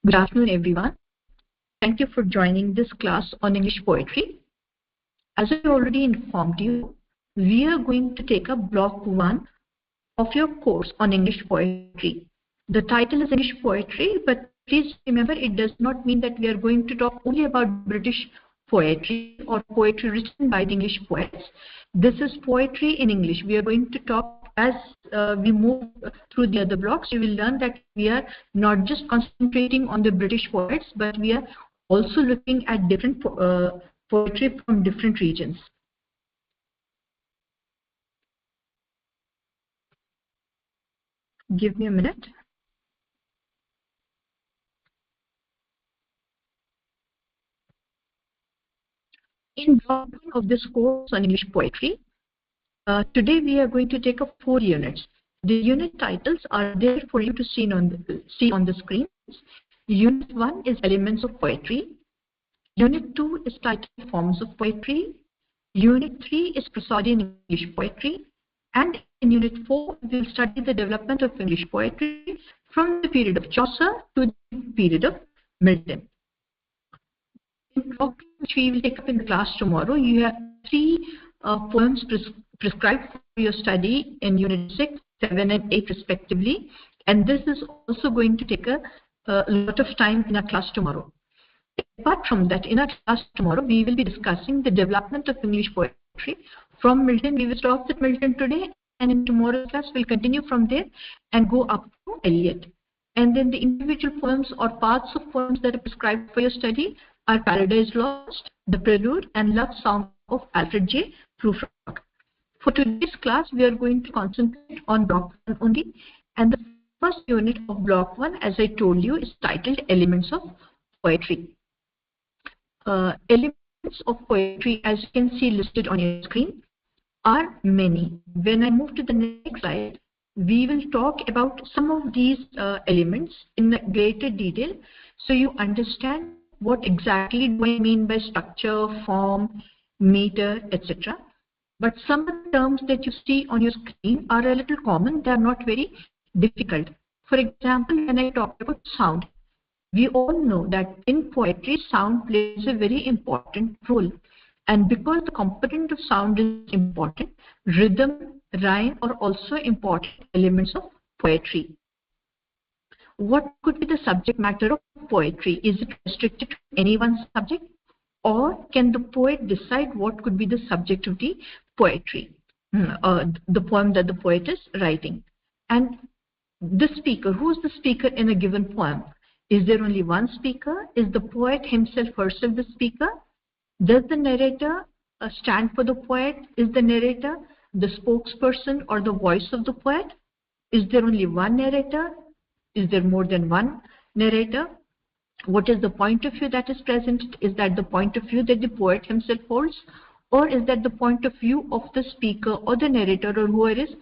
Good afternoon, everyone. Thank you for joining this class on English poetry. As I already informed you, we are going to take up block 1 of your course on English poetry. The title is English poetry, but please remember it does not mean that we are going to talk only about British poetry or poetry written by the English poets. This is poetry in English. We are going to talk as we move through the other blocks. You will learn that we are not just concentrating on the British poets, but we are also looking at different poetry from different regions. Give me a minute. In block 1 of this course on English poetry, today we are going to take up 4 units. The unit titles are there for you to see on the screen. Unit 1 is Elements of Poetry. Unit 2 is titled Forms of Poetry. Unit 3 is Prosodian English Poetry. And in Unit 4, we will study the development of English poetry from the period of Chaucer to the period of Milton. In block 2, which we will take up in the class tomorrow, you have 3 poems prescribed for your study in Unit 6, 7 and 8 respectively. And this is also going to take a lot of time in our class tomorrow. Apart from that, in our class tomorrow, we will be discussing the development of English poetry from Milton. We will stop at Milton today, and in tomorrow's class, we'll continue from there and go up to Eliot. And then the individual poems or parts of poems that are prescribed for your study are Paradise Lost, The Prelude, and Love Song of Alfred J. Prufrock. For today's class, we are going to concentrate on block 1 only, and the first unit of block 1, as I told you, is titled Elements of Poetry. Elements of poetry, as you can see listed on your screen, are many. When I move to the next slide, we will talk about some of these elements in greater detail, so you understand what exactly do I mean by structure, form, meter, etc. But some of the terms that you see on your screen are a little common. They are not very difficult. For example, when I talk about sound, we all know that in poetry, sound plays a very important role. And because the component of sound is important, rhythm, rhyme are also important elements of poetry. What could be the subject matter of poetry? Is it restricted to any one subject? Or can the poet decide what could be the subject of the poetry, the poem that the poet is writing? And the speaker, who is the speaker in a given poem? Is there only one speaker? Is the poet himself herself the speaker? Does the narrator stand for the poet? Is the narrator the spokesperson or the voice of the poet? Is there only one narrator? Is there more than one narrator? What is the point of view that is present? Is that the point of view that the poet himself holds? Or is that the point of view of the speaker or the narrator or whoever is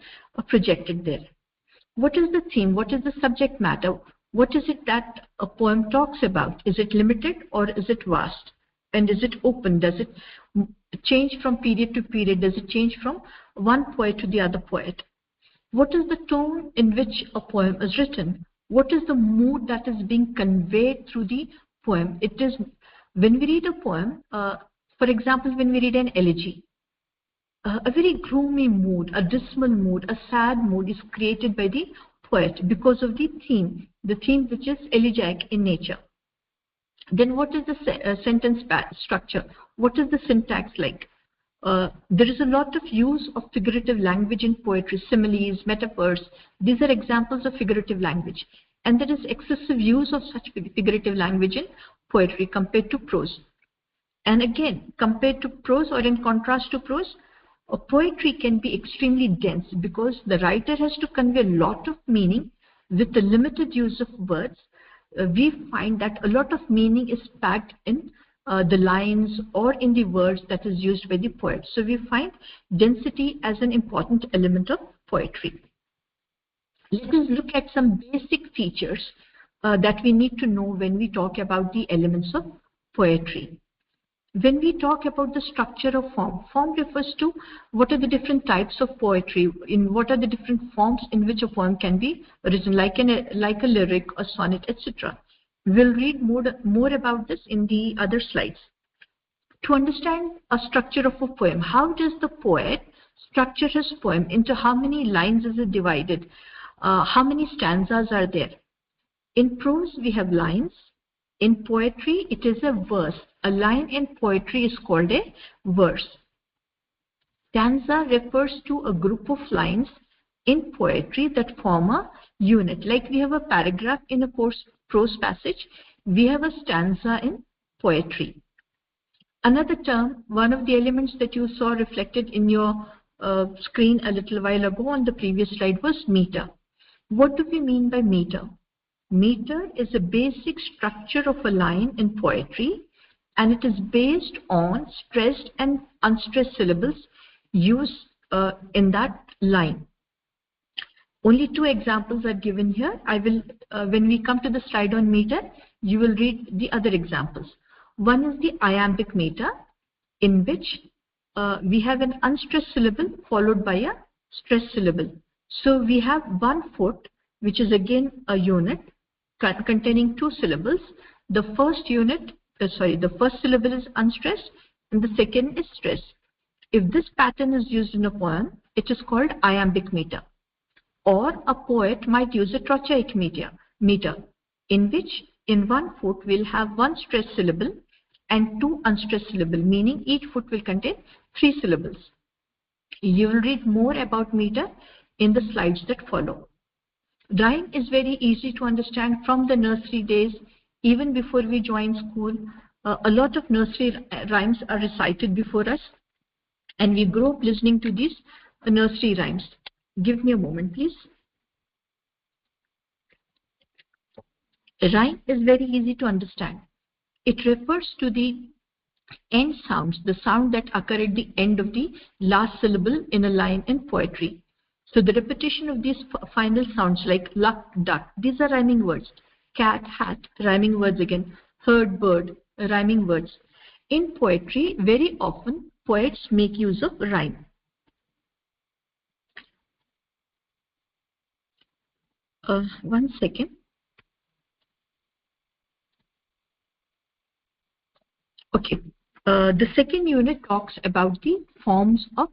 projected there? What is the theme? What is the subject matter? What is it that a poem talks about? Is it limited or is it vast? And is it open? Does it change from period to period? Does it change from one poet to the other poet? What is the tone in which a poem is written? What is the mood that is being conveyed through the poem? It is when we read a poem, for example, when we read an elegy, a very gloomy mood, a dismal mood, a sad mood is created by the poet because of the theme which is elegiac in nature. Then what is the sentence structure? What is the syntax like? There is a lot of use of figurative language in poetry, similes, metaphors. These are examples of figurative language. And there is excessive use of such figurative language in poetry compared to prose. And again, compared to prose or in contrast to prose, poetry can be extremely dense because the writer has to convey a lot of meaning with the limited use of words. We find that a lot of meaning is packed in the lines or in the words that is used by the poet. So we find density as an important element of poetry. Let us look at some basic features that we need to know when we talk about the elements of poetry. When we talk about the structure of form, form refers to what are the different types of poetry, in what are the different forms in which a poem can be written, like a lyric, a sonnet, etc. We'll read more about this in the other slides. To understand a structure of a poem, how does the poet structure his poem? Into how many lines is it divided? How many stanzas are there? In prose, we have lines. In poetry, it is a verse. A line in poetry is called a verse. Stanza refers to a group of lines in poetry that form a unit. Like we have a paragraph in a prose passage, we have a stanza in poetry. Another term, one of the elements that you saw reflected in your screen a little while ago on the previous slide was meter. What do we mean by meter? Meter is a basic structure of a line in poetry, and it is based on stressed and unstressed syllables used in that line. Only two examples are given here. I will, when we come to the slide on meter, you will read the other examples. One is the iambic meter, in which we have an unstressed syllable followed by a stressed syllable. So we have 1 foot, which is again a unit containing 2 syllables. The first syllable is unstressed and the second is stressed. If this pattern is used in a poem, it is called iambic meter. Or a poet might use a trochaic meter, in which in 1 foot we'll have 1 stressed syllable and 2 unstressed syllables, meaning each foot will contain 3 syllables. You will read more about meter in the slides that follow. Rhyme is very easy to understand from the nursery days. Even before we join school, a lot of nursery rhymes are recited before us, and we grow up listening to these nursery rhymes. Give me a moment, please. A rhyme is very easy to understand. It refers to the end sounds, the sound that occur at the end of the last syllable in a line in poetry. So the repetition of these final sounds like luck, duck, these are rhyming words. Cat, hat, rhyming words again. Herd, bird, rhyming words. In poetry, very often poets make use of rhyme. One second. Okay. The second unit talks about the forms of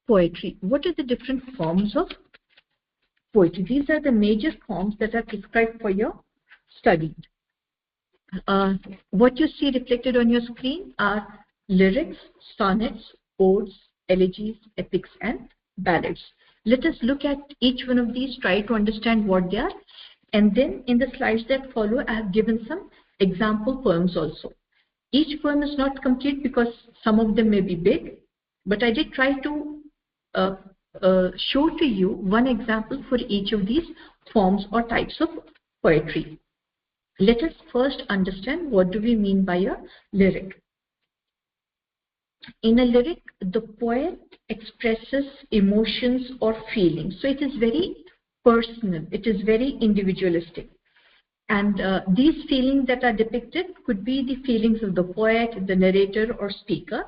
poetry. What are the different forms of poetry? These are the major forms that are prescribed for your study. What you see reflected on your screen are lyrics, sonnets, odes, elegies, epics, and ballads. Let us look at each one of these, try to understand what they are, and then in the slides that follow, I have given some example poems also. Each poem is not complete because some of them may be big, but I did try to show to you one example for each of these forms or types of poetry. Let us first understand what do we mean by a lyric. In a lyric, the poet expresses emotions or feelings. So it is very personal, it is very individualistic. And these feelings that are depicted could be the feelings of the poet, the narrator, or speaker.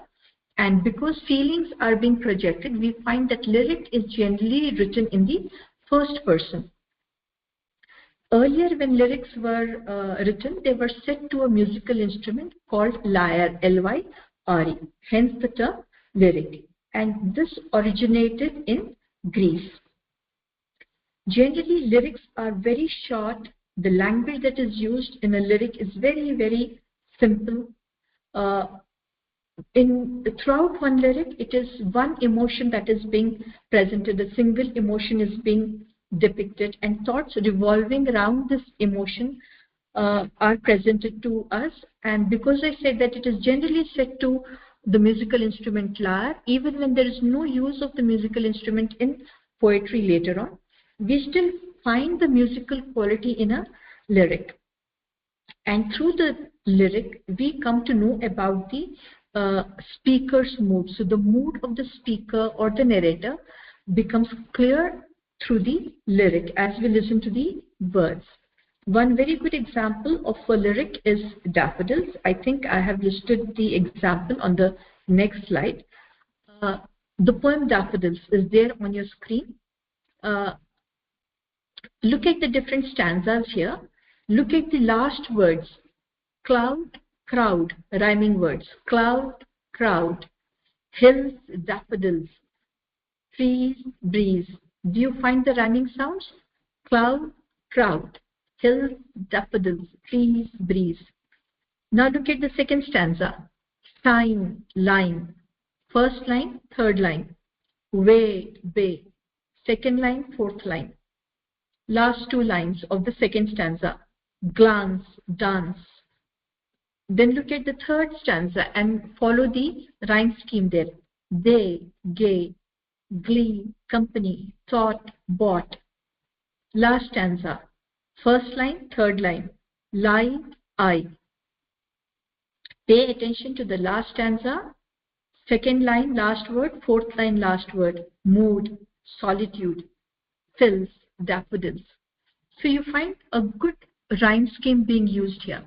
And because feelings are being projected, we find that lyric is generally written in the first person. Earlier, when lyrics were written, they were set to a musical instrument called lyre, L-Y-R-E, hence the term lyric. And this originated in Greece. Generally, lyrics are very short. The language that is used in a lyric is very, very simple. Throughout one lyric, it is one emotion that is being presented. A single emotion is being depicted, and thoughts revolving around this emotion are presented to us. And because I said that it is generally set to the musical instrument lyre, even when there is no use of the musical instrument in poetry later on, we still find the musical quality in a lyric. And through the lyric, we come to know about the speaker's mood. So the mood of the speaker or the narrator becomes clear through the lyric as we listen to the words. One very good example of a lyric is Daffodils. I think I have listed the example on the next slide. The poem Daffodils is there on your screen. Look at the different stanzas here. Look at the last words. Cloud, crowd, rhyming words. Cloud, crowd. Hills, daffodils. Trees, breeze. Do you find the rhyming sounds? Cloud, crowd. Hills, daffodils. Trees, breeze. Now look at the second stanza. Sign, line. First line, third line. Way, bay. Second line, fourth line. Last two lines of the second stanza. Glance, dance. Then look at the third stanza and follow the rhyme scheme there. They, gay, glee, company, thought, bought. Last stanza. First line, third line. Lie, I. Pay attention to the last stanza. Second line, last word. Fourth line, last word. Mood, solitude. Fills, daffodils. So you find a good rhyme scheme being used here.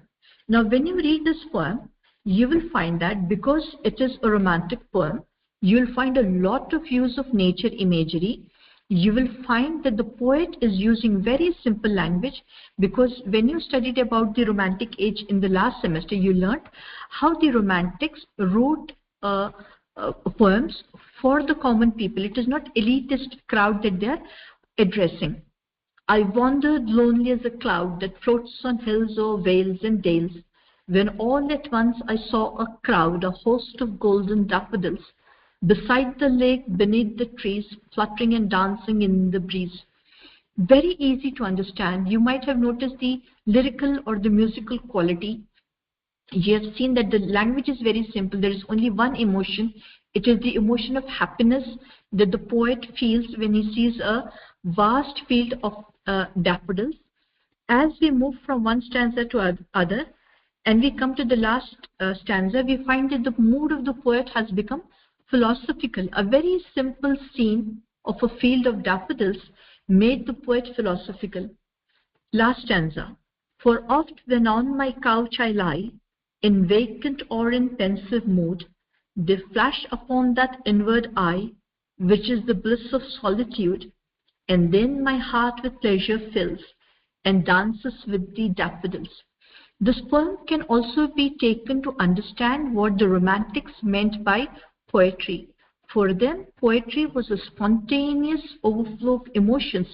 Now when you read this poem, you will find that because it is a romantic poem, you will find a lot of use of nature imagery. You will find that the poet is using very simple language, because when you studied about the Romantic age in the last semester, you learned how the Romantics wrote poems for the common people. It is not elitist crowd that they are addressing. I wandered lonely as a cloud that floats on hills or vales and dales, when all at once I saw a crowd, a host of golden daffodils, beside the lake, beneath the trees, fluttering and dancing in the breeze. Very easy to understand. You might have noticed the lyrical or the musical quality. You have seen that the language is very simple. There is only one emotion. It is the emotion of happiness that the poet feels when he sees a vast field of daffodils. As we move from one stanza to other, and we come to the last stanza, we find that the mood of the poet has become philosophical. A very simple scene of a field of daffodils made the poet philosophical. Last stanza. For oft when on my couch I lie, in vacant or in pensive mood, they flash upon that inward eye, which is the bliss of solitude, and then my heart with pleasure fills, and dances with the daffodils. This poem can also be taken to understand what the Romantics meant by poetry. For them, poetry was a spontaneous overflow of emotions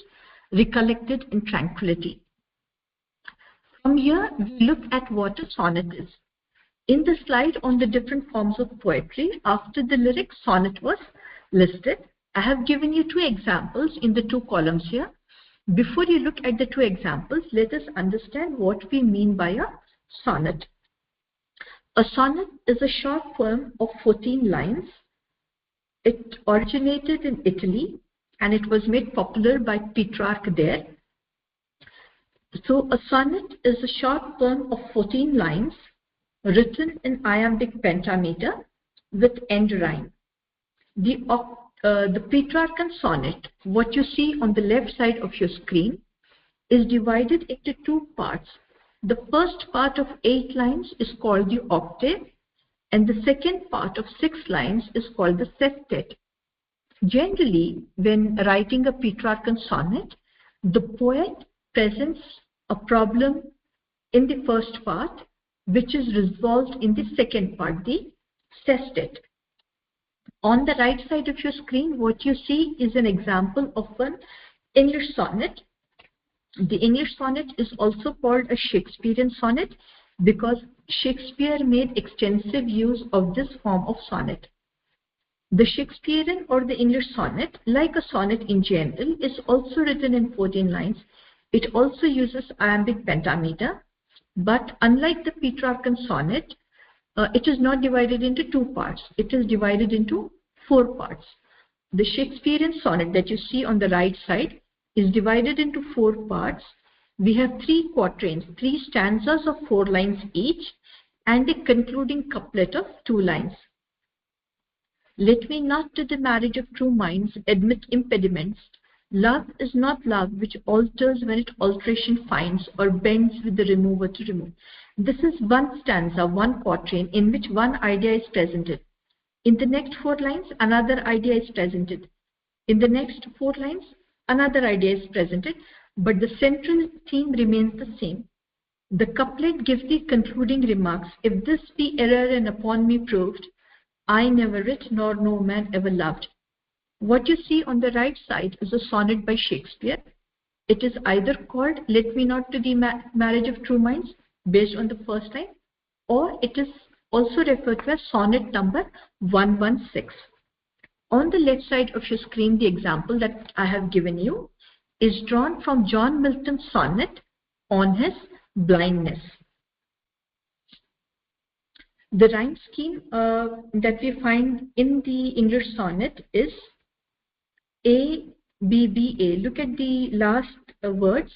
recollected in tranquility. From here, we look at what a sonnet is. In the slide on the different forms of poetry, after the lyric sonnet was listed, I have given you two examples in the two columns here. Before you look at the two examples, let us understand what we mean by a sonnet. A sonnet is a short poem of 14 lines. It originated in Italy and it was made popular by Petrarch there. So a sonnet is a short poem of 14 lines written in iambic pentameter with end rhyme. The Petrarchan sonnet, what you see on the left side of your screen, is divided into two parts. The first part of 8 lines is called the octave, and the second part of 6 lines is called the sestet. Generally, when writing a Petrarchan sonnet, the poet presents a problem in the first part, which is resolved in the second part, the sestet. On the right side of your screen, what you see is an example of an English sonnet. The English sonnet is also called a Shakespearean sonnet because Shakespeare made extensive use of this form of sonnet. The Shakespearean or the English sonnet, like a sonnet in general, is also written in 14 lines. It also uses iambic pentameter, but unlike the Petrarchan sonnet, it is not divided into 2 parts. It is divided into 4 parts. The Shakespearean sonnet that you see on the right side is divided into 4 parts. We have 3 quatrains, 3 stanzas of 4 lines each, and a concluding couplet of 2 lines. Let me not to the marriage of true minds admit impediments. Love is not love which alters when it alteration finds, or bends with the remover to remove. This is one stanza, one quatrain, in which one idea is presented. In the next 4 lines, another idea is presented. In the next 4 lines, another idea is presented, but the central theme remains the same. The couplet gives the concluding remarks. If this be error and upon me proved, I never writ nor no man ever loved. What you see on the right side is a sonnet by Shakespeare. It is either called Let Me Not to the Marriage of True Minds, based on the first line, or it is also referred to as sonnet number 116. On the left side of your screen, the example that I have given you is drawn from John Milton's sonnet on his blindness. The rhyme scheme that we find in the English sonnet is A, B, B, A. Look at the last words.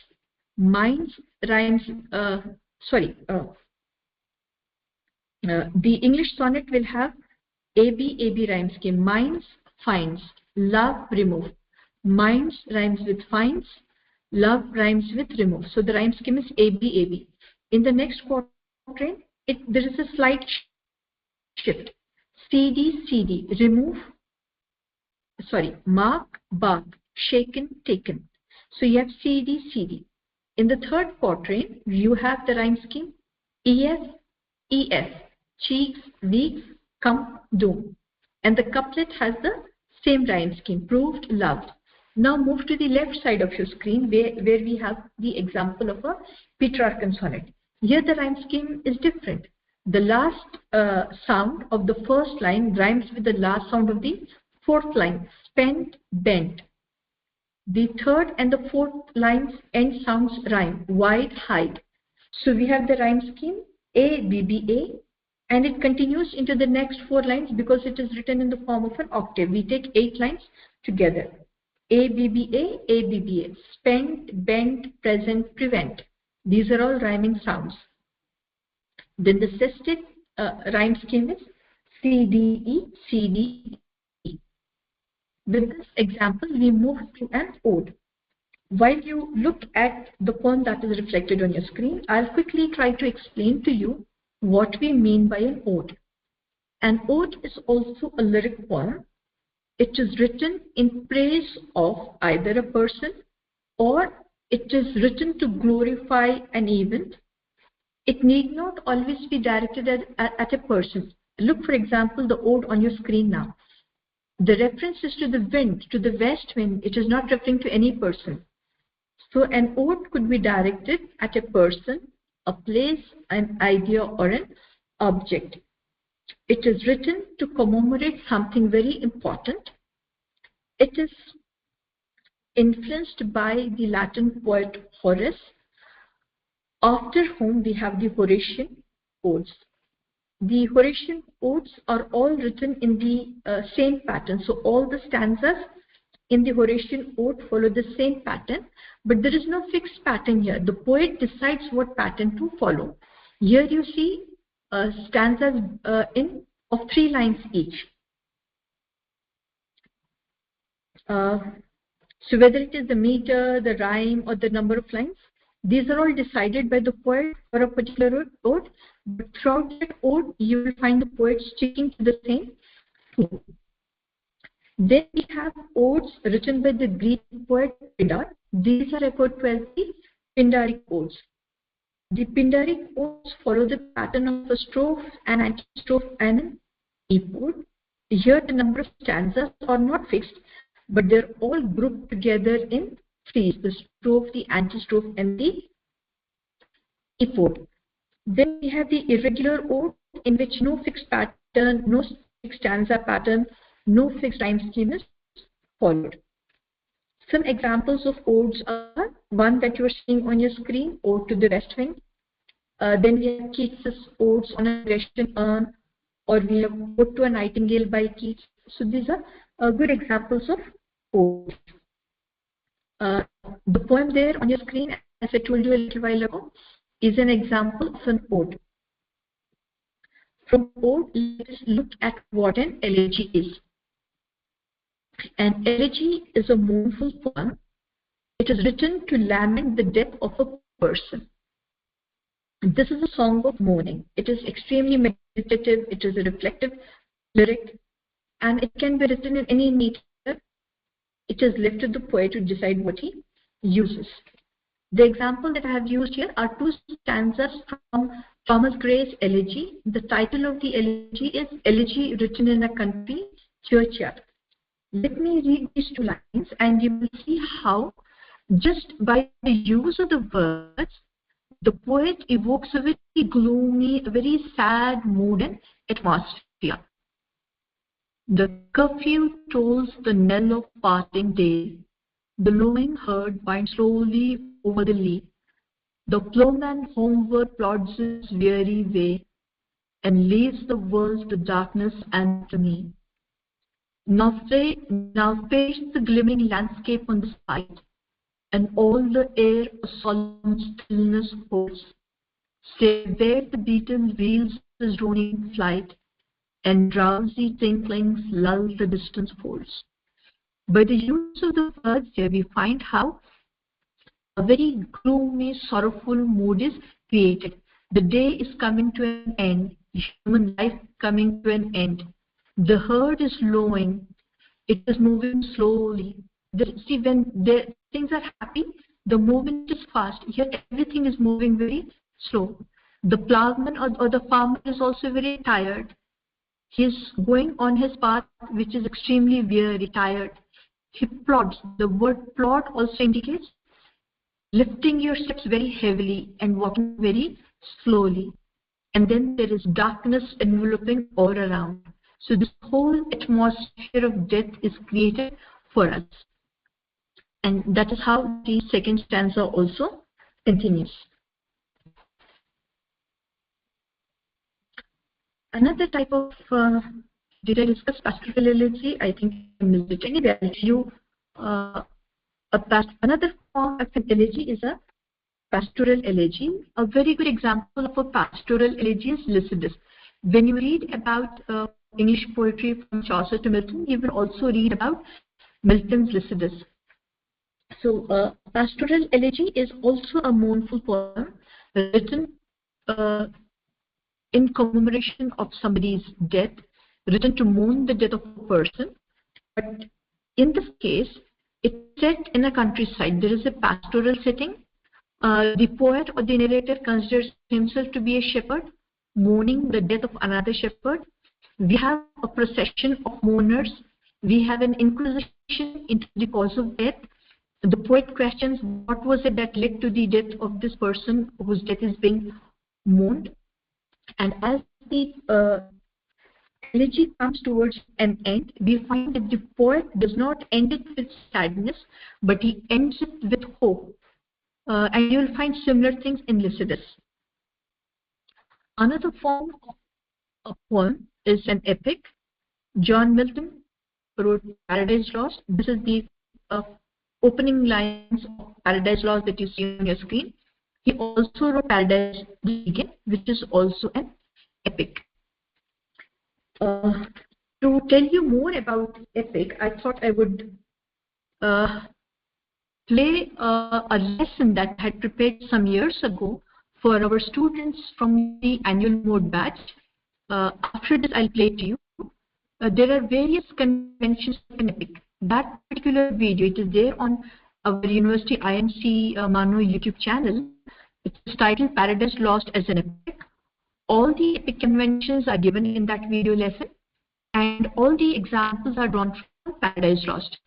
Minds rhymes, the English sonnet will have A, B rhyme scheme. Minds, finds, love, remove. Minds rhymes with finds, love rhymes with remove. So the rhyme scheme is A, B. In the next quatrain, there is a slight shift. CD, remove, mark, bark, shaken, taken. So you have CD. In the third quatrain, you have the rhyme scheme EF, cheeks, weeks, come, doom. And the couplet has the same rhyme scheme, proved, loved. Now move to the left side of your screen where we have the example of a Petrarchan sonnet. Here the rhyme scheme is different. The last sound of the first line rhymes with the last sound of the fourth line, spent, bent. The third and the fourth lines end sounds rhyme, wide, hide. So we have the rhyme scheme A, B, A, and it continues into the next 4 lines because it is written in the form of an octave. We take 8 lines together. A, B, A, spent, bent, present, prevent. These are all rhyming sounds. Then the sestet rhyme scheme is CD, E. With this example, we move to an ode. While you look at the poem that is reflected on your screen, I'll quickly try to explain to you what we mean by an ode. An ode is also a lyric poem. It is written in praise of either a person or it is written to glorify an event. It need not always be directed at a person. Look, for example, the ode on your screen now. The reference is to the wind, to the west wind. It is not referring to any person. So an ode could be directed at a person, a place, an idea, or an object. It is written to commemorate something very important. It is influenced by the Latin poet Horace, after whom we have the Horatian odes. The Horatian odes are all written in the same pattern. So all the stanzas in the Horatian ode follow the same pattern, but there is no fixed pattern here. The poet decides what pattern to follow. Here you see stanzas of 3 lines each. So whether it is the meter, the rhyme, or the number of lines, these are all decided by the poet for a particular ode, but throughout that ode, you will find the poet sticking to the same theme. Then we have odes written by the Greek poet Pindar. These are referred to as the Pindaric odes. The Pindaric odes follow the pattern of a strophe, an antistrophe, and an epode. Here the number of stanzas are not fixed, but they're all grouped together in 3s, the strophe, the antistrophe, and the epode. Then we have the irregular ode, in which no fixed pattern, no fixed stanza pattern, no fixed rhyme scheme is followed. Some examples of odes are one that you are seeing on your screen, Ode to the West Wind. Then we have Keats's odes on a Grecian urn, or we have Ode to a Nightingale by Keats. So these are good examples of odes. The poem there on your screen, as I told you a little while ago, is an example of an ode. From ode, let us look at what an elegy is. An elegy is a mournful poem. It is written to lament the death of a person. This is a song of mourning. It is extremely meditative. It is a reflective lyric, and it can be written in any meter. It is left to the poet to decide what he uses. The example that I have used here are two stanzas from Thomas Gray's Elegy. The title of the elegy is Elegy Written in a Country Churchyard. Let me read these two lines and you will see how just by the use of the words, the poet evokes a very gloomy, a very sad mood and atmosphere. The curfew tolls the knell of parting day. The lowing herd winds slowly over the lea. The ploughman homeward plods his weary way and leaves the world to darkness and to me. Now fades the glimmering landscape on the side, and all the air a solemn stillness holds, save where the beaten wheels his droning flight, and drowsy tinklings lull the distant folds. By the use of the words here, we find how a very gloomy, sorrowful mood is created. The day is coming to an end, human life coming to an end. The herd is lowing, it is moving slowly. See, when things are happy, the movement is fast. Here, everything is moving very slow. The plowman or the farmer is also very tired. He is going on his path, which is extremely weary, tired. He plods. The word plod also indicates lifting your steps very heavily and walking very slowly. And then there is darkness enveloping all around. So this whole atmosphere of death is created for us. And that is how the second stanza also continues. Another type of, did I discuss pastoral elegy? I think I missed it. Anyway, I'll tell you another form of an elegy is a pastoral elegy. A very good example of a pastoral elegy is Lycidas. When you read about English poetry from Chaucer to Milton, you will also read about Milton's Lycidas. So, pastoral elegy is also a mournful poem written in commemoration of somebody's death, written to mourn the death of a person. But in this case, it's set in a countryside. There is a pastoral setting. The poet or the narrator considers himself to be a shepherd, mourning the death of another shepherd. We have a procession of mourners. We have an inquisition into the cause of death. The poet questions what was it that led to the death of this person whose death is being mourned. And as the elegy comes towards an end, we find that the poet does not end it with sadness, but he ends it with hope. And you will find similar things in Lycidas. Another form of a poem is an epic. John Milton wrote Paradise Lost. This is the opening lines of Paradise Lost that you see on your screen. He also wrote Paradise Begin, which is also an epic. To tell you more about epic, I thought I would play a lesson that I had prepared some years ago for our students from the annual mode batch. After this, I'll play it to you. There are various conventions of an epic. That particular video, it is there on our University IMC Mano YouTube channel. It's titled Paradise Lost as an Epic. All the epic conventions are given in that video lesson, and all the examples are drawn from Paradise Lost.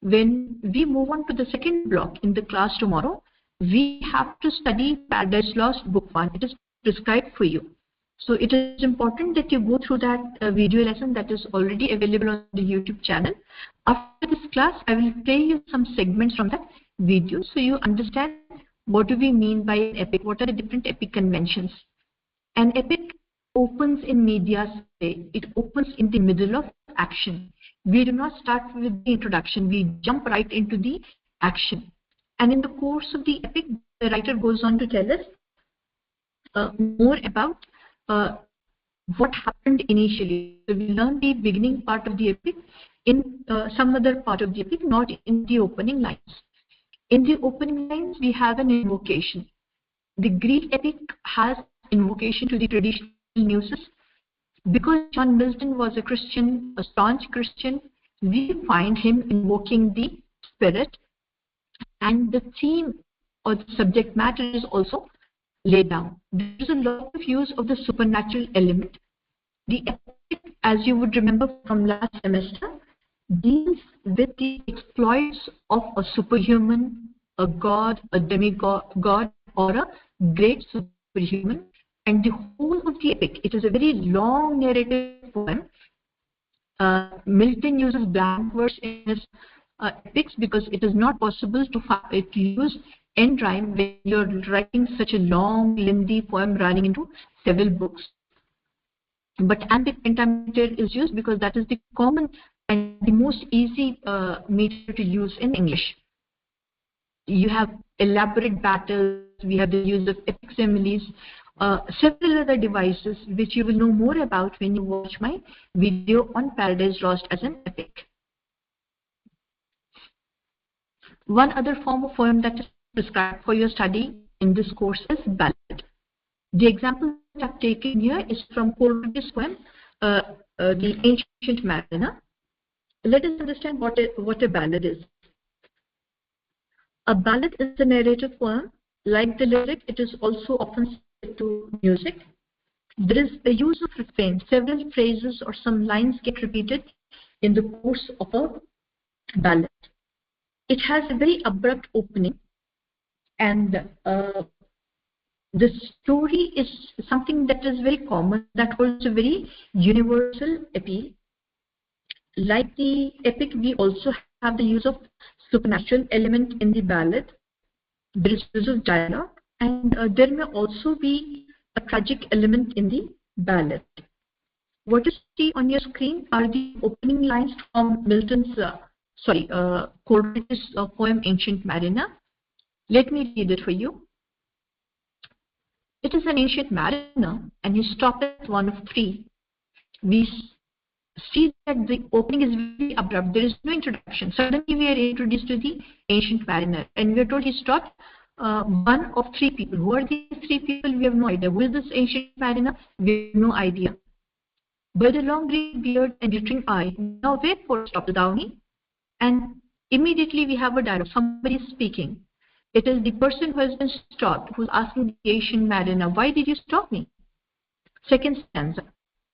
When we move on to the second block in the class tomorrow, we have to study Paradise Lost Book 1. It is prescribed for you. So it is important that you go through that video lesson that is already available on the YouTube channel. After this class, I will play you some segments from that video so you understand what do we mean by an epic, what are the different epic conventions. An epic opens in medias res. It opens in the middle of action. We do not start with the introduction. We jump right into the action. And in the course of the epic, the writer goes on to tell us more about what happened initially. So we learn the beginning part of the epic in some other part of the epic, not in the opening lines. In the opening lines, we have an invocation. The Greek epic has invocation to the traditional muses. Because John Milton was a Christian, a staunch Christian, we find him invoking the Spirit. And the theme or the subject matter is also laid down. There is a lot of use of the supernatural element. The epic, as you would remember from last semester, deals with the exploits of a superhuman, a god, a demigod, or a great superhuman. And the whole of the epic, it is a very long narrative poem. Milton uses blank verse in his epics because it is not possible to use end rhyme when you're writing such a long, lengthy poem running into several books. But iambic pentameter is used because that is the common and the most easy meter to use in English. You have elaborate battles, we have the use of epic similes, several other devices which you will know more about when you watch my video on Paradise Lost as an epic. One other form of poem that is prescribed for your study in this course is ballad. The example that I've taken here is from Coleridge's poem, The Ancient Mariner. Let us understand what a ballad is. A ballad is a narrative poem. Like the lyric, it is also often set to music. There is a use of refrain. Several phrases or some lines get repeated in the course of a ballad. It has a very abrupt opening, and the story is something that is very common, that holds a very universal appeal. Like the epic, we also have the use of supernatural element in the ballad. There is use of dialogue, and there may also be a tragic element in the ballad. What you see on your screen are the opening lines from Milton's, Coleridge's poem Ancient Mariner. Let me read it for you. It is an ancient mariner, and he stoppeth one of three. We see that the opening is very abrupt. There is no introduction. Suddenly we are introduced to the ancient mariner, and we are told he stopped one of three people. Who are these three people? We have no idea. Who is this ancient mariner? We have no idea. By the long grey beard and glittering eye, now wherefore stoppest thou me? And immediately we have a dialogue. Somebody is speaking. It is the person who has been stopped, who is asking the ancient mariner, why did you stop me? Second stanza.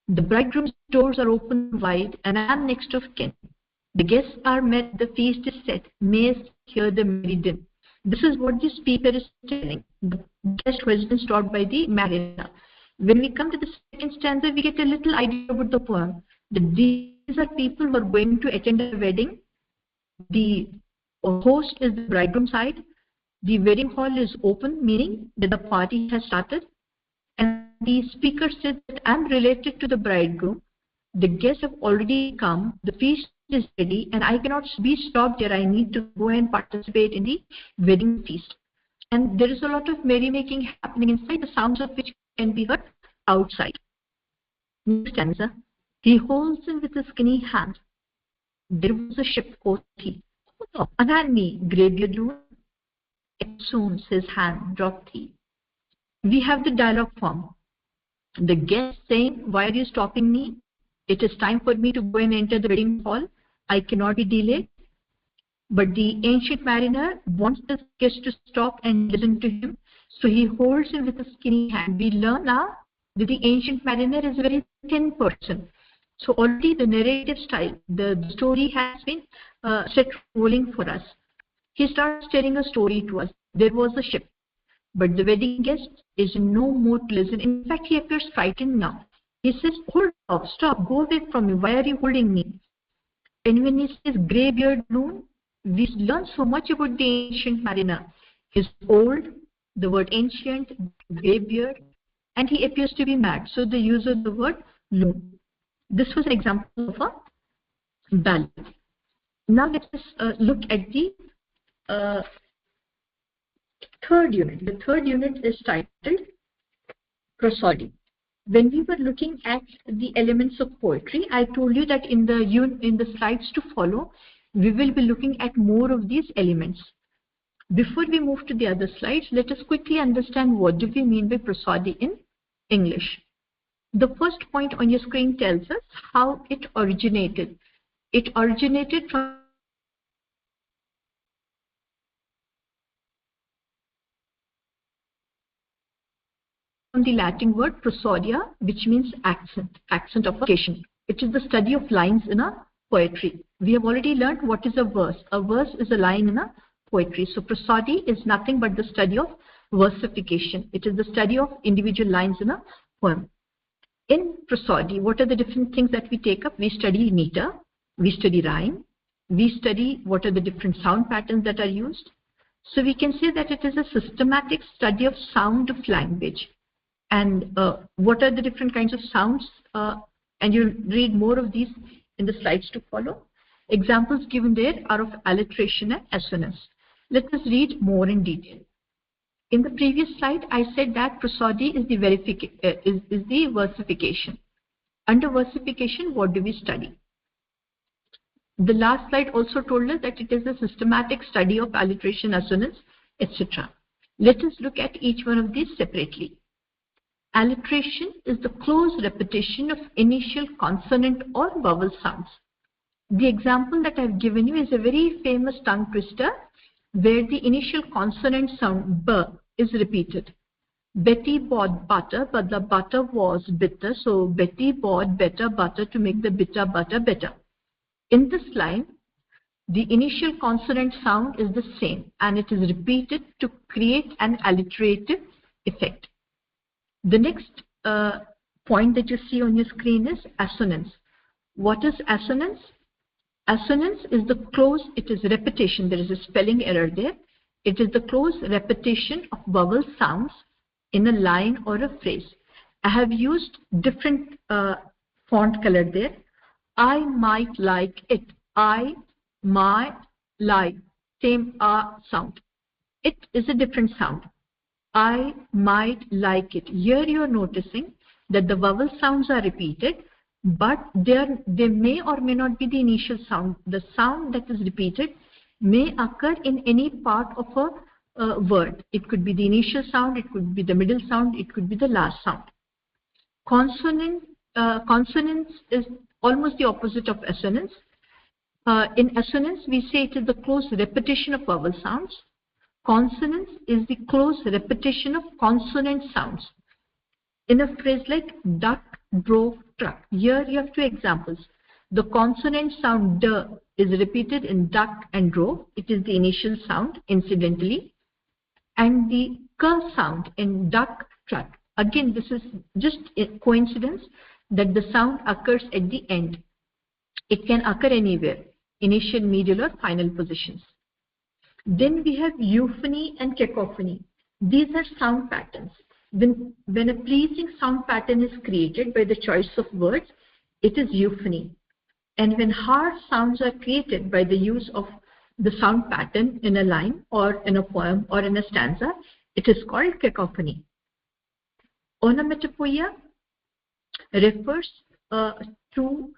The bridegroom's doors are open wide, and I am next of kin. The guests are met, the feast is set, mayest hear the merry din. This is what the speaker is telling, the guest who has been stopped by the mariner. When we come to the second stanza, we get a little idea about the poem. These are people who are going to attend a wedding. The host is the bridegroom side. The wedding hall is open, meaning that the party has started. And the speaker said that I am related to the bridegroom. The guests have already come. The feast is ready, and I cannot be stopped here. I need to go and participate in the wedding feast. And there is a lot of merrymaking happening inside, the sounds of which can be heard outside. Next stanza. He holds him with a skinny hand. There was a ship, quoth he. Oh, unhand me, greybeard loon. Soon his hand dropped he. We have the dialogue form. The guest saying, why are you stopping me? It is time for me to go and enter the wedding hall. I cannot be delayed. But the ancient mariner wants the guest to stop and listen to him. So he holds him with a skinny hand. We learn now that the ancient mariner is a very thin person. So already the narrative style, the story has been set rolling for us. He starts telling a story to us. There was a ship, but the wedding guest is in no mood to listen. In fact, he appears frightened now. He says, hold up, stop, go away from me. Why are you holding me? And when he says greybeard loon, we learn so much about the ancient mariner. He's old, the word ancient, greybeard, and he appears to be mad. So the use of the word loon. This was an example of a ballad. Now let us look at the third unit. The third unit is titled prosody. When we were looking at the elements of poetry, I told you that in the slides to follow, we will be looking at more of these elements. Before we move to the other slides, let us quickly understand what do we mean by prosody in English. The first point on your screen tells us how it originated. It originated from from the Latin word prosodia, which means accent of occasion. It is the study of lines in a poetry. We have already learned what is a verse. A verse is a line in a poetry. So prosody is nothing but the study of versification. It is the study of individual lines in a poem. In prosody, what are the different things that we take up? We study meter, we study rhyme, we study what are the different sound patterns that are used. So we can say that it is a systematic study of sound of language. And what are the different kinds of sounds? And you'll read more of these in the slides to follow. Examples given there are of alliteration and assonance. Let us read more in detail. In the previous slide, I said that prosody is the versification. Under versification, what do we study? The last slide also told us that it is a systematic study of alliteration, assonance, etc. Let us look at each one of these separately. Alliteration is the close repetition of initial consonant or vowel sounds. The example that I have given you is a very famous tongue twister where the initial consonant sound B is repeated. Betty bought butter, but the butter was bitter, so Betty bought better butter to make the bitter butter better. In this line, the initial consonant sound is the same and it is repeated to create an alliterative effect. The next point that you see on your screen is assonance. What is assonance? Assonance is the close, it is repetition, there is a spelling error there. It is the close repetition of vowel sounds in a line or a phrase. I have used different font color there. I might like it. I might like. Same sound. It is a different sound. I might like it. Here you are noticing that the vowel sounds are repeated, but they may or may not be the initial sound. The sound that is repeated may occur in any part of a word. It could be the initial sound, it could be the middle sound, it could be the last sound. Consonance is almost the opposite of assonance. In assonance, we say it is the close repetition of vowel sounds. Consonance is the close repetition of consonant sounds. In a phrase like duck, drove, truck, here you have two examples. The consonant sound D is repeated in duck and drove. It is the initial sound, incidentally. And the K sound in duck, truck. Again, this is just a coincidence that the sound occurs at the end. It can occur anywhere, initial, medial, or final positions. Then we have euphony and cacophony. These are sound patterns. When a pleasing sound pattern is created by the choice of words, it is euphony. And when harsh sounds are created by the use of the sound pattern in a line or in a poem or in a stanza, it is called cacophony. Onomatopoeia refers to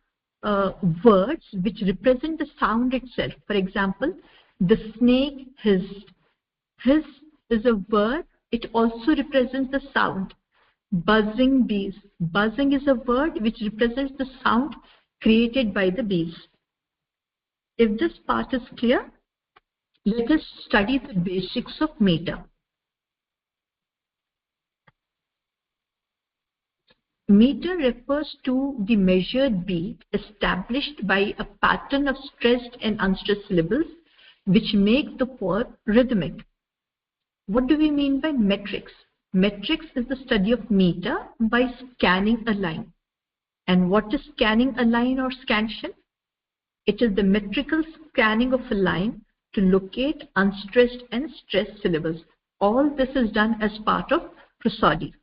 words which represent the sound itself. For example, the snake hissed. Hiss is a word. It also represents the sound. Buzzing bees. Buzzing is a word which represents the sound created by the bees. If this part is clear, let us study the basics of meter. Meter refers to the measured beat established by a pattern of stressed and unstressed syllables which make the poem rhythmic. What do we mean by metrics? Metrics is the study of meter by scanning a line. And what is scanning a line or scansion? It is the metrical scanning of a line to locate unstressed and stressed syllables. All this is done as part of prosody.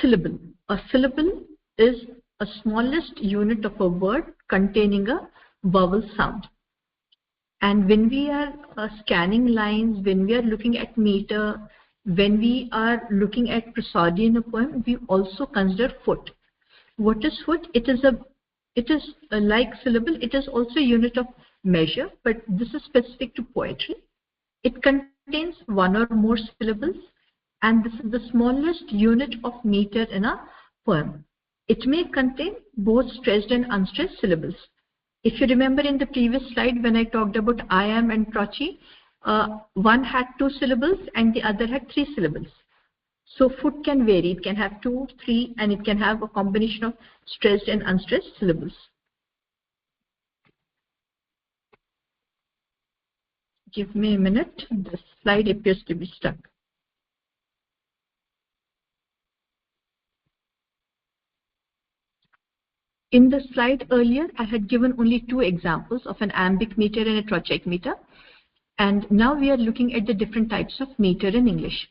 Syllable. A syllable is a smallest unit of a word containing a vowel sound. And when we are scanning lines, when we are looking at meter, when we are looking at prosody in a poem, we also consider foot. What is foot? It is like syllable. It is also a unit of measure, but this is specific to poetry. It contains one or more syllables, and this is the smallest unit of meter in a poem. It may contain both stressed and unstressed syllables. If you remember in the previous slide when I talked about I am and proci, one had 2 syllables and the other had 3 syllables. So foot can vary. It can have 2, 3, and it can have a combination of stressed and unstressed syllables. Give me a minute. The slide appears to be stuck. In the slide earlier, I had given only 2 examples of an iambic meter and a trochaic meter. And now we are looking at the different types of meter in English.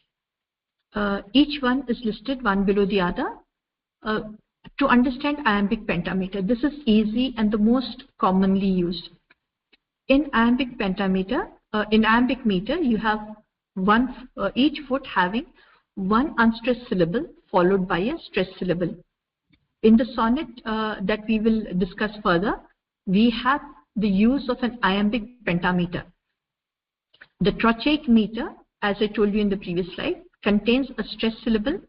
Each one is listed one below the other. To understand iambic pentameter, this is easy and the most commonly used. In iambic pentameter, in iambic meter, you have each foot having one unstressed syllable followed by a stressed syllable. In the sonnet that we will discuss further, we have the use of an iambic pentameter. The trochaic meter, as I told you in the previous slide, contains a stressed syllable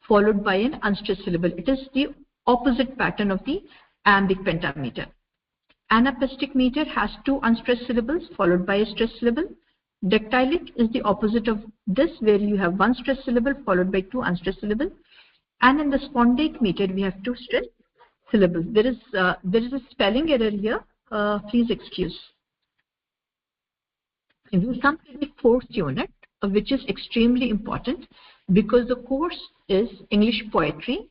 followed by an unstressed syllable. It is the opposite pattern of the iambic pentameter. Anapestic meter has 2 unstressed syllables followed by a stressed syllable. Dactylic is the opposite of this, where you have 1 stressed syllable followed by 2 unstressed syllables. And in the spondaic meter, we have 2 stressed syllables. There is a spelling error here. Please excuse. And we come to the 4th unit, which is extremely important because the course is English poetry.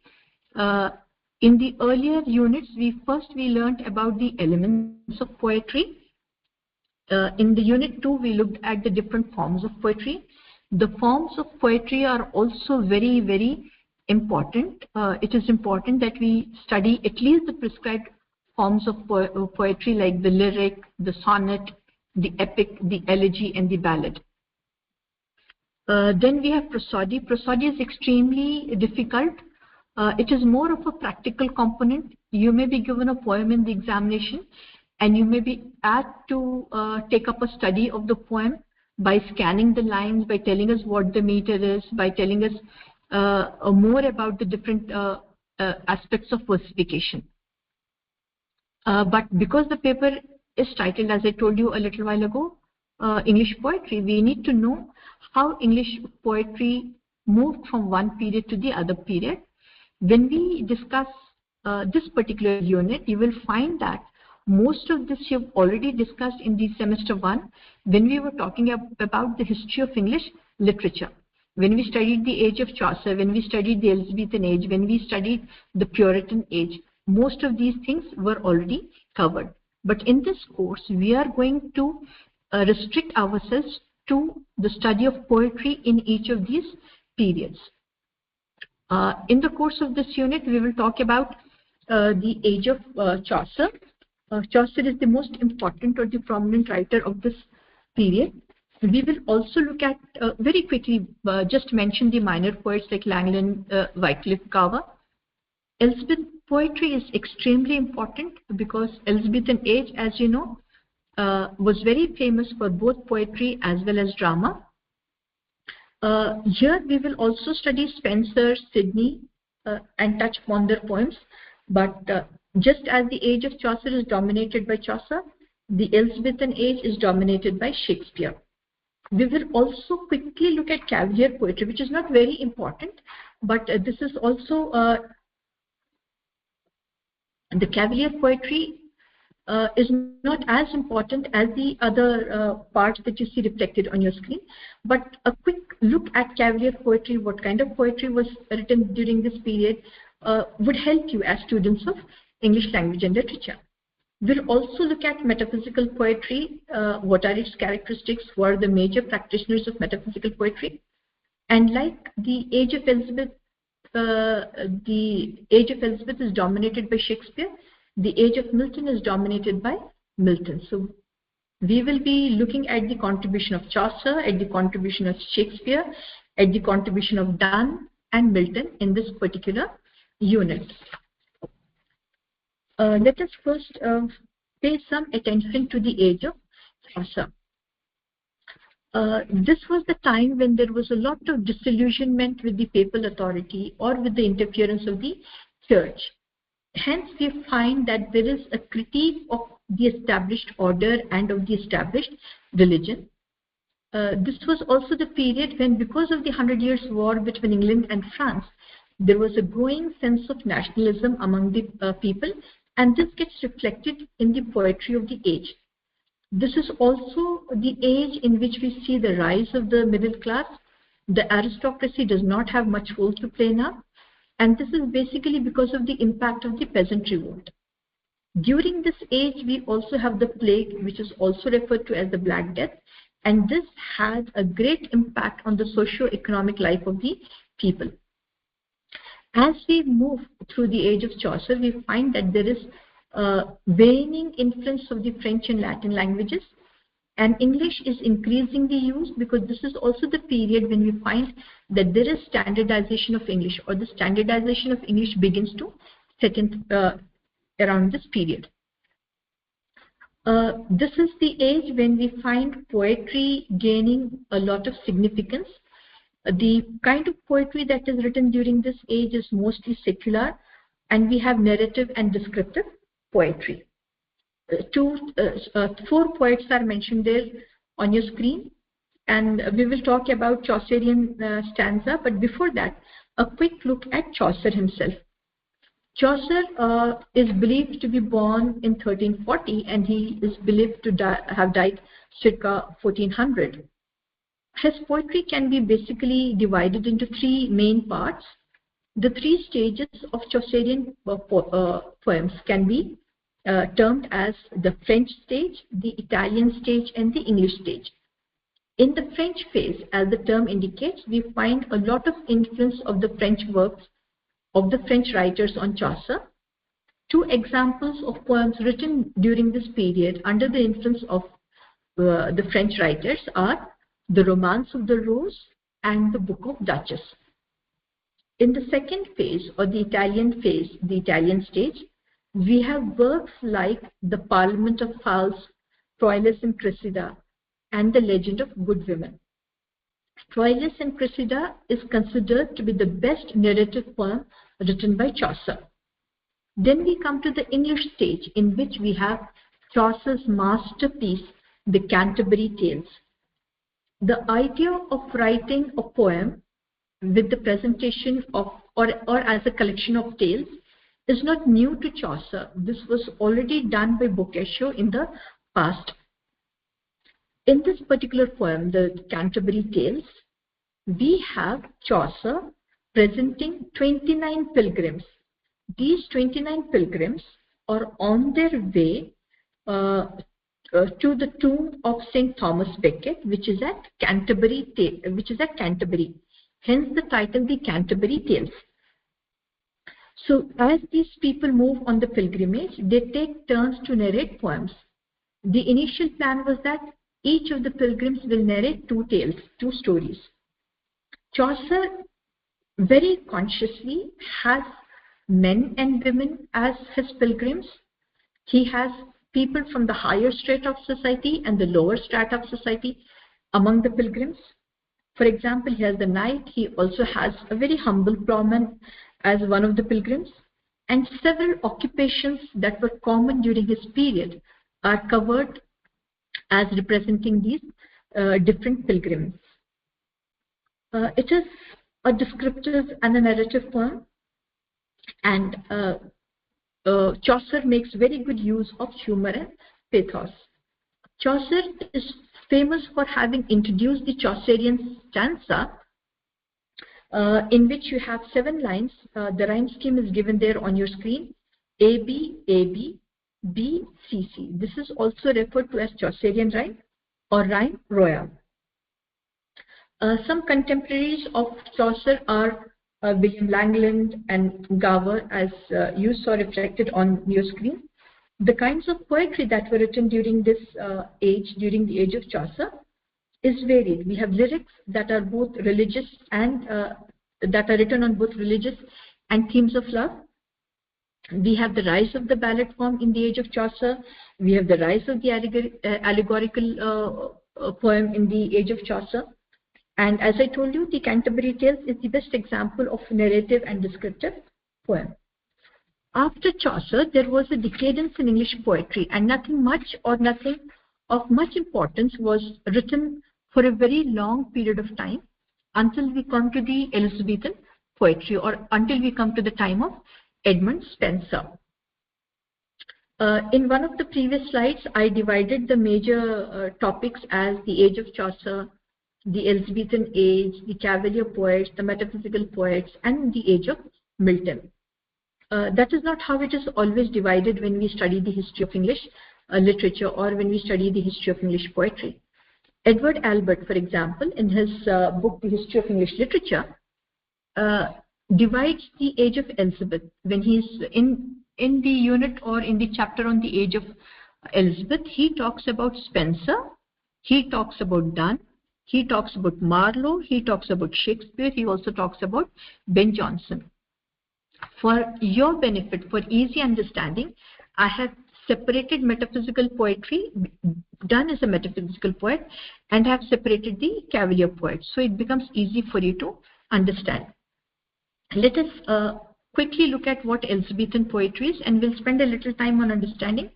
In the earlier units, we learned about the elements of poetry. In the unit 2, we looked at the different forms of poetry. The forms of poetry are also very, very important. It is important that we study at least the prescribed forms of poetry, like the lyric, the sonnet, the epic, the elegy, and the ballad. Then we have prosody. Prosody is extremely difficult. It is more of a practical component. You may be given a poem in the examination, and you may be asked to take up a study of the poem by scanning the lines, by telling us what the meter is, by telling us more about the different aspects of versification. But because the paper is titled, as I told you a little while ago, English poetry, we need to know how English poetry moved from one period to the other period. When we discuss this particular unit, you will find that most of this you've already discussed in the semester 1 when we were talking about the history of English literature. When we studied the age of Chaucer, when we studied the Elizabethan age, when we studied the Puritan age, most of these things were already covered. But in this course, we are going to restrict ourselves to the study of poetry in each of these periods. In the course of this unit, we will talk about the age of Chaucer. Chaucer is the most important or the prominent writer of this period. We will also look at, very quickly, just mention the minor poets like Langland, Wycliffe, Gower. Elizabethan poetry is extremely important because Elizabethan age, as you know, was very famous for both poetry as well as drama. Here we will also study Spenser, Sidney, and touch upon their poems. But just as the age of Chaucer is dominated by Chaucer, the Elizabethan age is dominated by Shakespeare. We will also quickly look at Cavalier poetry, which is not very important, but this is also the Cavalier poetry is not as important as the other parts that you see reflected on your screen. But a quick look at Cavalier poetry, what kind of poetry was written during this period, would help you as students of English language and literature. We'll also look at metaphysical poetry, what are its characteristics, who are the major practitioners of metaphysical poetry. And like the age of Elizabeth is dominated by Shakespeare, the age of Milton is dominated by Milton. So we will be looking at the contribution of Chaucer, at the contribution of Shakespeare, at the contribution of Donne and Milton in this particular unit. Let us first pay some attention to the age of Chaucer. This was the time when there was a lot of disillusionment with the papal authority or with the interference of the church. Hence, we find that there is a critique of the established order and of the established religion. This was also the period when, because of the 100 Years' War between England and France, there was a growing sense of nationalism among the people, and this gets reflected in the poetry of the age. This is also the age in which we see the rise of the middle class. The aristocracy does not have much role to play now, and this is basically because of the impact of the peasant revolt. During this age, we also have the plague, which is also referred to as the Black Death, and this had a great impact on the socio-economic life of the people. As we move through the age of Chaucer, we find that there is a waning influence of the French and Latin languages, and English is increasingly used, because this is also the period when we find that there is standardization of English, or the standardization of English begins to set in around this period. This is the age when we find poetry gaining a lot of significance. The kind of poetry that is written during this age is mostly secular, and we have narrative and descriptive poetry. 4 poets are mentioned there on your screen, and we will talk about Chaucerian stanza, but before that, a quick look at Chaucer himself. Chaucer is believed to be born in 1340, and he is believed to have died circa 1400. His poetry can be basically divided into 3 main parts. The 3 stages of Chaucerian poems can be termed as the French stage, the Italian stage, and the English stage. In the French phase, as the term indicates, we find a lot of influence of the French works of the French writers on Chaucer. 2 examples of poems written during this period under the influence of the French writers are The Romance of the Rose and the Book of Duchess. In the second phase, or the Italian phase, the Italian stage, we have works like The Parliament of Fowls, Troilus and Cressida, and The Legend of Good Women. Troilus and Cressida is considered to be the best narrative poem written by Chaucer. Then we come to the English stage, in which we have Chaucer's masterpiece, The Canterbury Tales. The idea of writing a poem with the presentation of, or as a collection of tales, is not new to Chaucer. This was already done by Boccaccio in the past. In this particular poem, the Canterbury Tales, we have Chaucer presenting 29 pilgrims. These 29 pilgrims are on their way to the tomb of St. Thomas Becket, which is at Canterbury. Hence the title, The Canterbury Tales. So as these people move on the pilgrimage, they take turns to narrate poems. The initial plan was that each of the pilgrims will narrate 2 tales, 2 stories. Chaucer very consciously has men and women as his pilgrims. He has people from the higher strata of society and the lower strata of society among the pilgrims. For example, he has the knight. He also has a very humble plowman as one of the pilgrims, and several occupations that were common during his period are covered as representing these different pilgrims. It is a descriptive and a narrative poem, and Chaucer makes very good use of humor and pathos. Chaucer is famous for having introduced the Chaucerian stanza, in which you have 7 lines. The rhyme scheme is given there on your screen: A, B, A, B, B, C, C. This is also referred to as Chaucerian rhyme or rhyme royal. Some contemporaries of Chaucer are William Langland and Gower, as you saw reflected on your screen. The kinds of poetry that were written during this age, during the age of Chaucer, is varied. We have lyrics that are both religious and that are written on both religious and themes of love. We have the rise of the ballad form in the age of Chaucer. We have the rise of the allegorical poem in the age of Chaucer. And as I told you, the Canterbury Tales is the best example of narrative and descriptive poem. After Chaucer, there was a decadence in English poetry, and nothing much or nothing of much importance was written for a very long period of time until we come to the Elizabethan poetry, or until we come to the time of Edmund Spenser. In one of the previous slides, I divided the major topics as the age of Chaucer, the Elizabethan age, the Cavalier poets, the metaphysical poets, and the age of Milton. That is not how it is always divided when we study the history of English literature, or when we study the history of English poetry. Edward Albert, for example, in his book, The History of English Literature, divides the age of Elizabeth. When he's in the unit or in the chapter on the age of Elizabeth, he talks about Spenser, he talks about Donne, he talks about Marlowe, he talks about Shakespeare, he also talks about Ben Jonson. For your benefit, for easy understanding, I have separated metaphysical poetry. Donne is a metaphysical poet, and I have separated the Cavalier poets, so it becomes easy for you to understand. Let us quickly look at what Elizabethan poetry is, and we'll spend a little time on understanding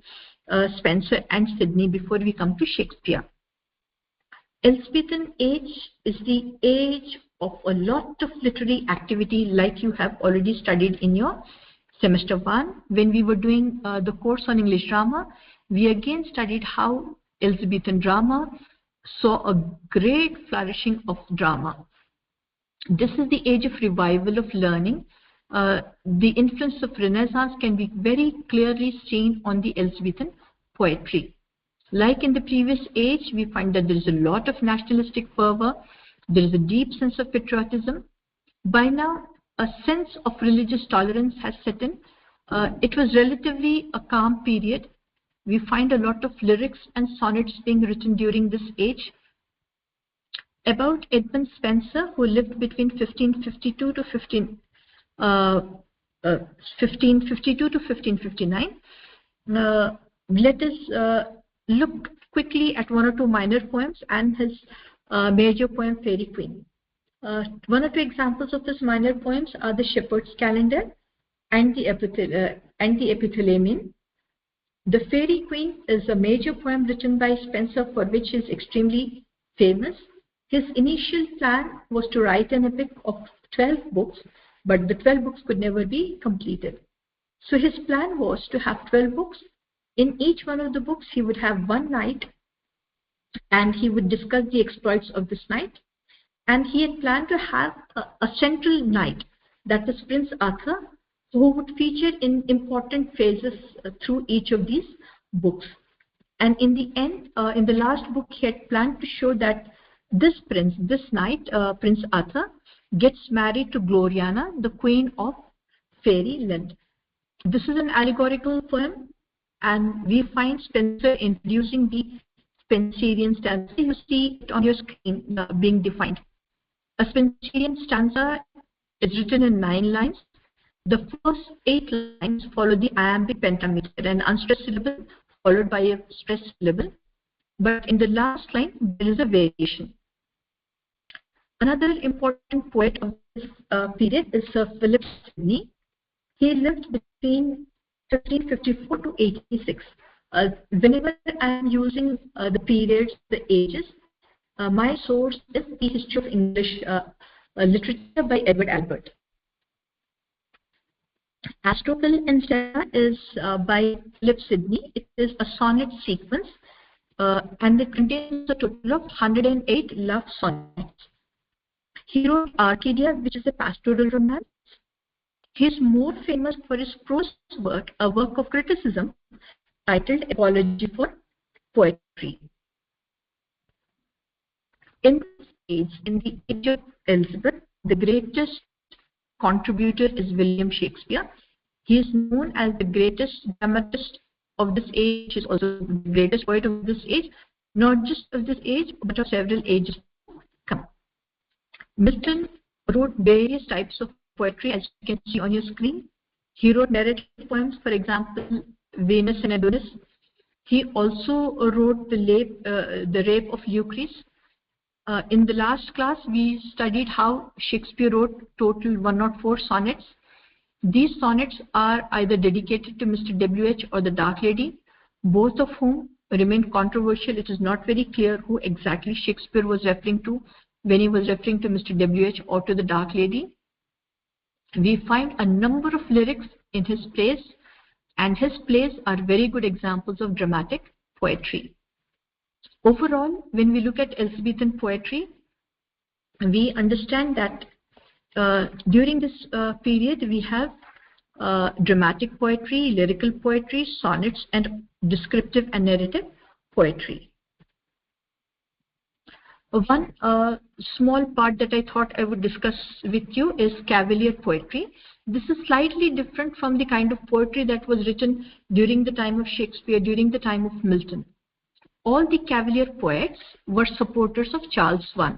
Spenser and Sidney before we come to Shakespeare. Elizabethan age is the age of a lot of literary activity, like you have already studied in your semester 1. When we were doing the course on English drama, we again studied how Elizabethan drama saw a great flourishing of drama. This is the age of revival of learning. The influence of Renaissance can be very clearly seen on the Elizabethan poetry. Like in the previous age, we find that there is a lot of nationalistic fervor, there is a deep sense of patriotism. By now, a sense of religious tolerance has set in. It was relatively a calm period. We find a lot of lyrics and sonnets being written during this age. About Edmund Spenser, who lived between 1552 to 1559, let us look quickly at one or two minor poems and his major poem, Fairy Queen. One or two examples of his minor poems are the Shepherd's Calendar and the Epithalamion. The Fairy Queen is a major poem written by Spenser, for which he is extremely famous. His initial plan was to write an epic of 12 books, but the 12 books could never be completed. So his plan was to have 12 books. In each one of the books, he would have one knight, and he would discuss the exploits of this knight. And he had planned to have a central knight, that is Prince Arthur, who would feature in important phases through each of these books. And in the end, in the last book, he had planned to show that this prince, this knight, Prince Arthur, gets married to Gloriana, the queen of Fairyland. This is an allegorical poem, and we find Spenser introducing the Spenserian stanza. You see it on your screen being defined. A Spenserian stanza is written in 9 lines. The first 8 lines follow the iambic pentameter, an unstressed syllable followed by a stressed syllable. But in the last line, there is a variation. Another important poet of this period is Sir Philip Sidney. He lived between 1554 to 86. Whenever I am using the periods, the ages, my source is The History of English Literature by Edward Albert. Astrophel and Stella is by Philip Sidney. It is a sonnet sequence, and it contains a total of 108 love sonnets. He wrote Arcadia, which is a pastoral romance. He is more famous for his prose work, a work of criticism titled Apology for Poetry. In this age, in the age of Elizabeth, the greatest contributor is William Shakespeare. He is known as the greatest dramatist of this age. He is also the greatest poet of this age, not just of this age, but of several ages to come. Milton wrote various types of poetry, as you can see on your screen. He wrote narrative poems, for example, Venus and Adonis. He also wrote the Rape of Lucrece. In the last class, we studied how Shakespeare wrote total 104 sonnets. These sonnets are either dedicated to Mr. W.H. or the Dark Lady, both of whom remain controversial. It is not very clear who exactly Shakespeare was referring to when he was referring to Mr. W.H. or to the Dark Lady. We find a number of lyrics in his plays, and his plays are very good examples of dramatic poetry. Overall, when we look at Elizabethan poetry, we understand that during this period we have dramatic poetry, lyrical poetry, sonnets, and descriptive and narrative poetry. One small part that I thought I would discuss with you is Cavalier poetry. This is slightly different from the kind of poetry that was written during the time of Shakespeare, during the time of Milton. All the Cavalier poets were supporters of Charles I.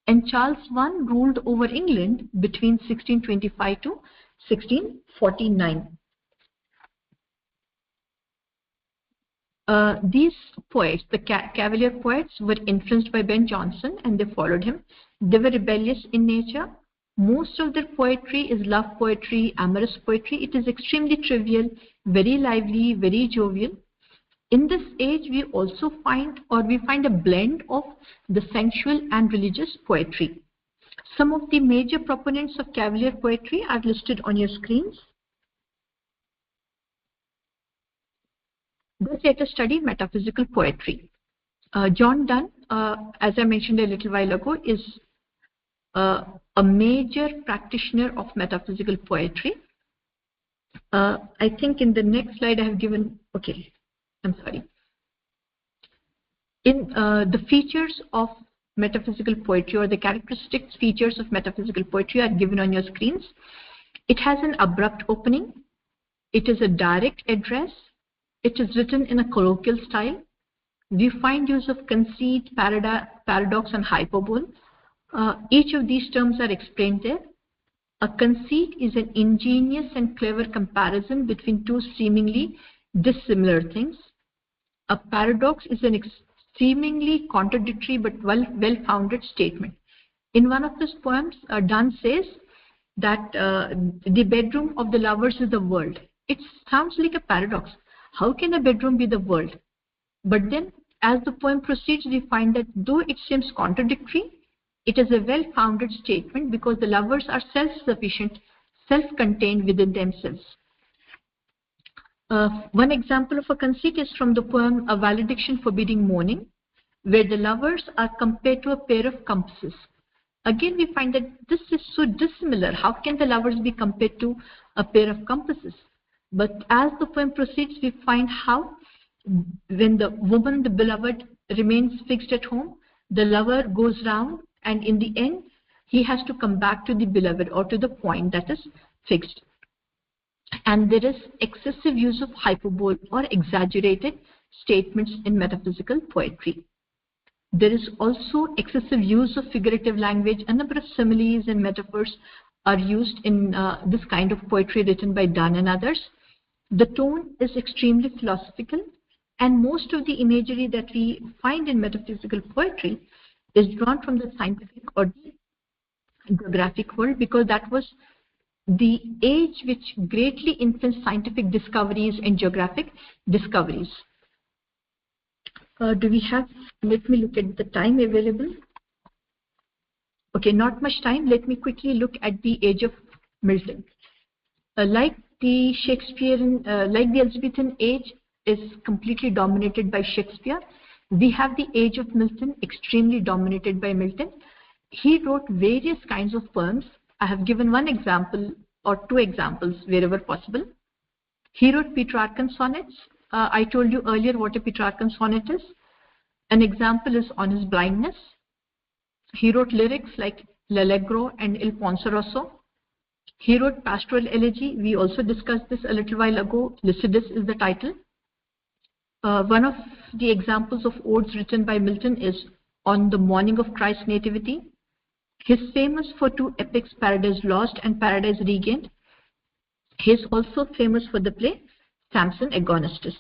And Charles I ruled over England between 1625 to 1649. These poets, the Cavalier poets, were influenced by Ben Jonson and they followed him. They were rebellious in nature. Most of their poetry is love poetry, amorous poetry. It is extremely trivial, very lively, very jovial. In this age, we also find a blend of the sensual and religious poetry. Some of the major proponents of Cavalier poetry are listed on your screens. Let us study metaphysical poetry. John Donne, as I mentioned a little while ago, is a major practitioner of metaphysical poetry. I think in the next slide I have given, okay, I'm sorry. In the features of metaphysical poetry, or the characteristic features of metaphysical poetry, are given on your screens. It has an abrupt opening. It is a direct address. It is written in a colloquial style. We find use of conceit, paradox, and hyperbole. Each of these terms are explained there. A conceit is an ingenious and clever comparison between two seemingly dissimilar things. A paradox is an seemingly contradictory but well-founded statement. In one of his poems, Donne says that the bedroom of the lovers is the world. It sounds like a paradox. How can a bedroom be the world? But then, as the poem proceeds, we find that though it seems contradictory, it is a well-founded statement because the lovers are self-sufficient, self-contained within themselves. One example of a conceit is from the poem A Valediction Forbidding Mourning, where the lovers are compared to a pair of compasses. Again, we find that this is so dissimilar. How can the lovers be compared to a pair of compasses? But as the poem proceeds, we find how when the woman, the beloved, remains fixed at home, the lover goes round, and in the end, he has to come back to the beloved or to the point that is fixed. And there is excessive use of hyperbole or exaggerated statements in metaphysical poetry. There is also excessive use of figurative language. A number of similes and metaphors are used in this kind of poetry written by Donne and others. The tone is extremely philosophical, and most of the imagery that we find in metaphysical poetry is drawn from the scientific or the geographic world, because that was the age which greatly influenced scientific discoveries and geographic discoveries. Do we have, let me look at the time available. Okay, not much time. Let me quickly look at the age of Milton. Like the Shakespearean, like the Elizabethan age is completely dominated by Shakespeare, we have the age of Milton extremely dominated by Milton. He wrote various kinds of poems. I have given one example or two examples wherever possible. He wrote Petrarchan sonnets. I told you earlier what a Petrarchan sonnet is. An example is on his blindness. He wrote lyrics like L'Allegro and Il Penseroso. He wrote pastoral elegy. We also discussed this a little while ago. Lycidas is the title. One of the examples of odes written by Milton is on the morning of Christ's nativity. He is famous for two epics, Paradise Lost and Paradise Regained. He is also famous for the play Samson Agonistes.